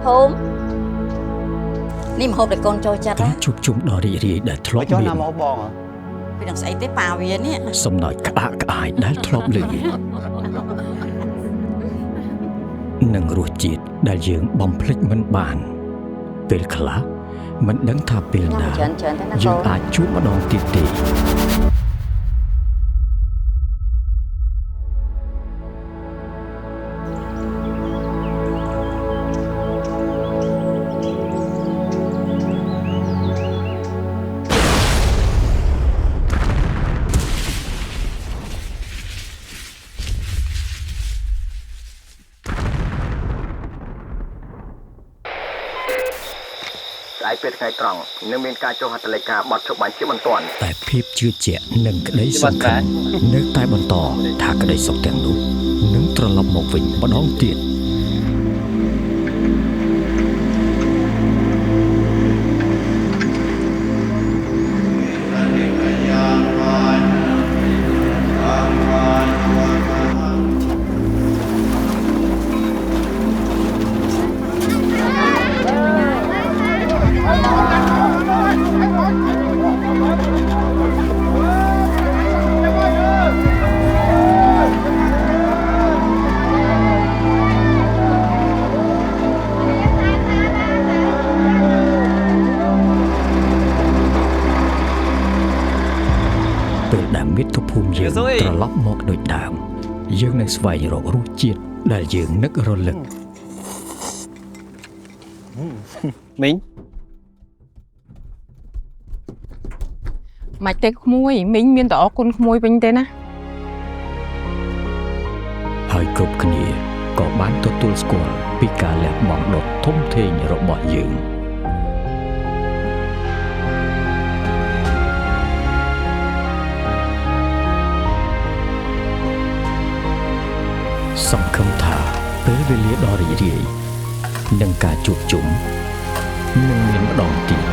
hôm Nim hộp để con trôi chặt á chụp chúng đỏ rì để thọp cho miệng nằm ở bò à? Vì đằng xảy tế bào vì nè xong nói cả ai đã thọp lưỡi nâng ruột chít đã dưỡng bom phích mình bàn về khá mình đứng thà bền đá dưỡng ai chút mà đòn tiệt tì Ai biết ngày tròn nên mình ca cho hạt lệ cả bọt chụp bánh chiếc bằng toàn តែភាពជឿជាក់នឹងក្តីសង្ឃឹមនៅតែបន្តថាក្តីសុខទាំងនោះនឹងត្រឡប់មកវិញម្ដងទៀតពេលដែលមាតុភូមិយើងត្រឡប់មកដូចដើមយើងនឹងស្វែងរករសជាតិដែលយើងនឹករលឹក Mình មិនទេក្មួយមីងមានតែអរគុណក្មួយវិញទេណា ហើយគ្រប់គ្នាក៏បានទទួលស្គាល់ពីការលះបង់ដ៏ធំធេងរបស់យើងសង្ឃឹមថាពេលវេលាដ៏រីករាយនឹងការជួបជុំនឹងមានម្ដងទៀត